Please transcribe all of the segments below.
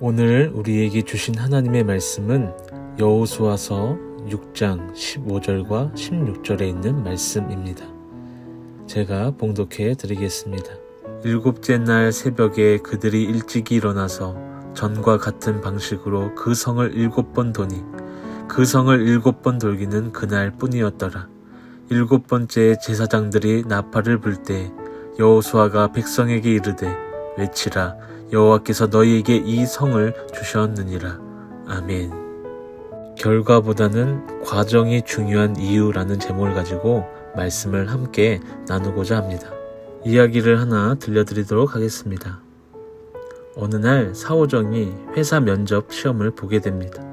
오늘 우리에게 주신 하나님의 말씀은 여호수아서 6장 15절과 16절에 있는 말씀입니다. 제가 봉독해 드리겠습니다. 일곱째 날 새벽에 그들이 일찍이 일어나서 전과 같은 방식으로 그 성을 7번 도니 그 성을 7번 돌기는 그날 뿐이었더라. 7번째 제사장들이 나팔을 불 때 여호수아가 백성에게 이르되 외치라. 여호와께서 너희에게 이 성을 주셨느니라. 아멘. 결과보다는 과정이 중요한 이유라는 제목을 가지고 말씀을 함께 나누고자 합니다. 이야기를 하나 들려드리도록 하겠습니다. 어느 날 사오정이 회사 면접 시험을 보게 됩니다.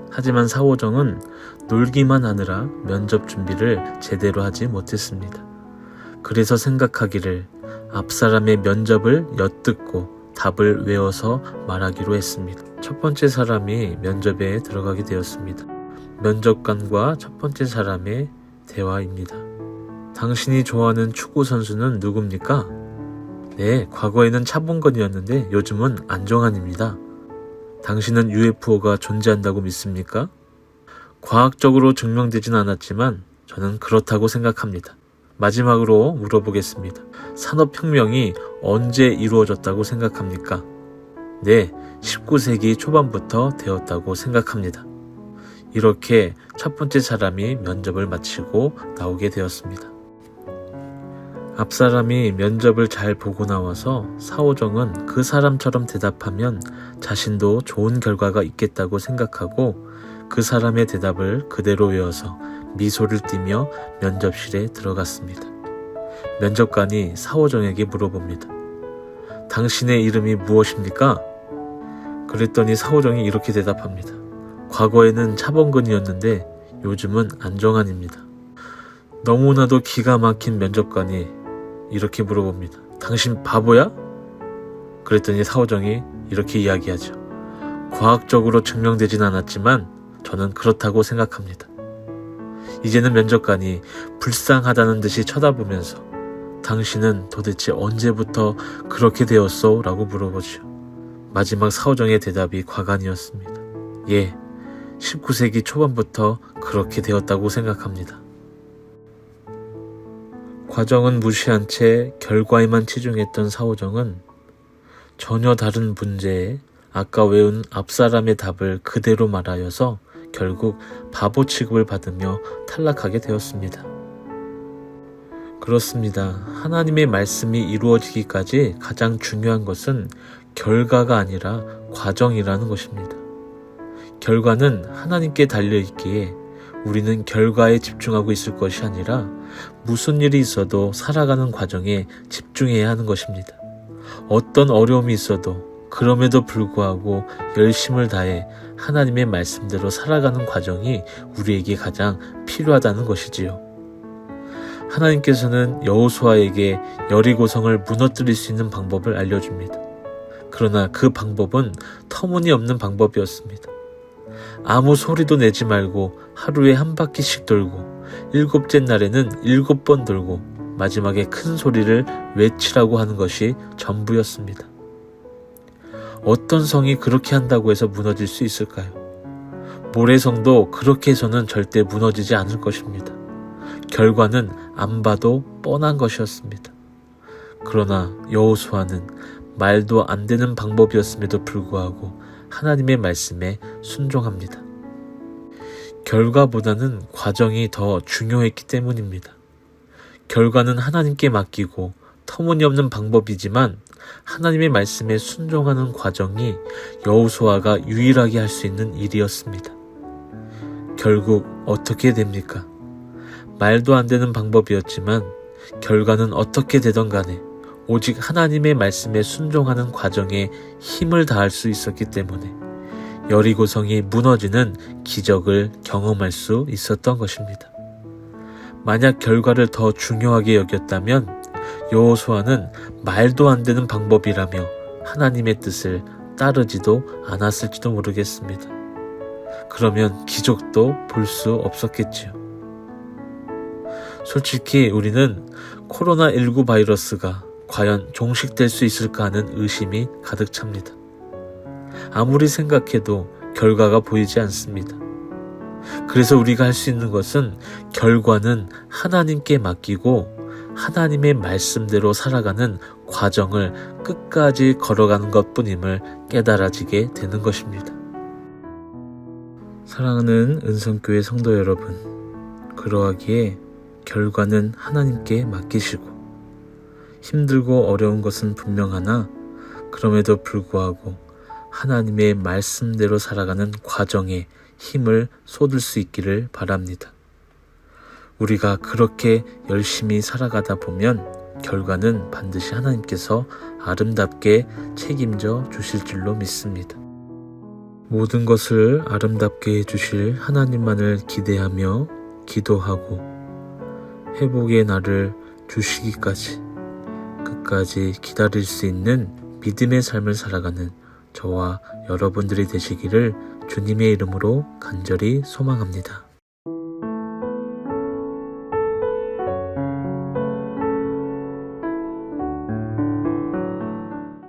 하지만 사오정은 놀기만 하느라 면접 준비를 제대로 하지 못했습니다. 그래서 생각하기를 앞사람의 면접을 엿듣고 답을 외워서 말하기로 했습니다. 첫 번째 사람이 면접에 들어가게 되었습니다. 면접관과 첫 번째 사람의 대화입니다. 당신이 좋아하는 축구 선수는 누굽니까? 네, 과거에는 차범근이었는데 요즘은 안정환입니다. 당신은 UFO가 존재한다고 믿습니까? 과학적으로 증명되진 않았지만 저는 그렇다고 생각합니다. 마지막으로 물어보겠습니다. 산업혁명이 언제 이루어졌다고 생각합니까? 네, 19세기 초반부터 되었다고 생각합니다. 이렇게 첫 번째 사람이 면접을 마치고 나오게 되었습니다. 앞사람이 면접을 잘 보고 나와서 사오정은 그 사람처럼 대답하면 자신도 좋은 결과가 있겠다고 생각하고 그 사람의 대답을 그대로 외워서 미소를 띠며 면접실에 들어갔습니다. 면접관이 사오정에게 물어봅니다. 당신의 이름이 무엇입니까? 그랬더니 사오정이 이렇게 대답합니다. 과거에는 차범근이었는데 요즘은 안정환입니다. 너무나도 기가 막힌 면접관이 이렇게 물어봅니다. 당신 바보야? 그랬더니 사오정이 이렇게 이야기하죠. 과학적으로 증명되진 않았지만 저는 그렇다고 생각합니다. 이제는 면접관이 불쌍하다는 듯이 쳐다보면서 당신은 도대체 언제부터 그렇게 되었소? 라고 물어보죠. 마지막 사오정의 대답이 과간이었습니다. 예, 19세기 초반부터 그렇게 되었다고 생각합니다. 과정은 무시한 채 결과에만 치중했던 사오정은 전혀 다른 문제에 아까 외운 앞사람의 답을 그대로 말하여서 결국 바보 취급을 받으며 탈락하게 되었습니다. 그렇습니다. 하나님의 말씀이 이루어지기까지 가장 중요한 것은 결과가 아니라 과정이라는 것입니다. 결과는 하나님께 달려있기에 우리는 결과에 집중하고 있을 것이 아니라 무슨 일이 있어도 살아가는 과정에 집중해야 하는 것입니다. 어떤 어려움이 있어도 그럼에도 불구하고 열심을 다해 하나님의 말씀대로 살아가는 과정이 우리에게 가장 필요하다는 것이지요. 하나님께서는 여호수아에게 여리고성을 무너뜨릴 수 있는 방법을 알려줍니다. 그러나 그 방법은 터무니없는 방법이었습니다. 아무 소리도 내지 말고 하루에 한 바퀴씩 돌고 7째 날에는 7번 돌고 마지막에 큰 소리를 외치라고 하는 것이 전부였습니다. 어떤 성이 그렇게 한다고 해서 무너질 수 있을까요? 모래성도 그렇게 해서는 절대 무너지지 않을 것입니다. 결과는 안 봐도 뻔한 것이었습니다. 그러나 여호수아는 말도 안 되는 방법이었음에도 불구하고 하나님의 말씀에 순종합니다. 결과보다는 과정이 더 중요했기 때문입니다. 결과는 하나님께 맡기고 터무니없는 방법이지만 하나님의 말씀에 순종하는 과정이 여호수아가 유일하게 할 수 있는 일이었습니다. 결국 어떻게 됩니까? 말도 안 되는 방법이었지만 결과는 어떻게 되던 간에 오직 하나님의 말씀에 순종하는 과정에 힘을 다할 수 있었기 때문에 여리고성이 무너지는 기적을 경험할 수 있었던 것입니다. 만약 결과를 더 중요하게 여겼다면 여호수아는 말도 안 되는 방법이라며 하나님의 뜻을 따르지도 않았을지도 모르겠습니다. 그러면 기적도 볼 수 없었겠지요. 솔직히 우리는 코로나19 바이러스가 과연 종식될 수 있을까 하는 의심이 가득 찹니다. 아무리 생각해도 결과가 보이지 않습니다. 그래서 우리가 할 수 있는 것은 결과는 하나님께 맡기고 하나님의 말씀대로 살아가는 과정을 끝까지 걸어가는 것뿐임을 깨달아지게 되는 것입니다. 사랑하는 은성교회 성도 여러분, 그러하기에 결과는 하나님께 맡기시고 힘들고 어려운 것은 분명하나 그럼에도 불구하고 하나님의 말씀대로 살아가는 과정에 힘을 쏟을 수 있기를 바랍니다. 우리가 그렇게 열심히 살아가다 보면 결과는 반드시 하나님께서 아름답게 책임져 주실 줄로 믿습니다. 모든 것을 아름답게 해주실 하나님만을 기대하며 기도하고 회복의 날을 주시기까지 끝까지 기다릴 수 있는 믿음의 삶을 살아가는 저와 여러분들이 되시기를 주님의 이름으로 간절히 소망합니다.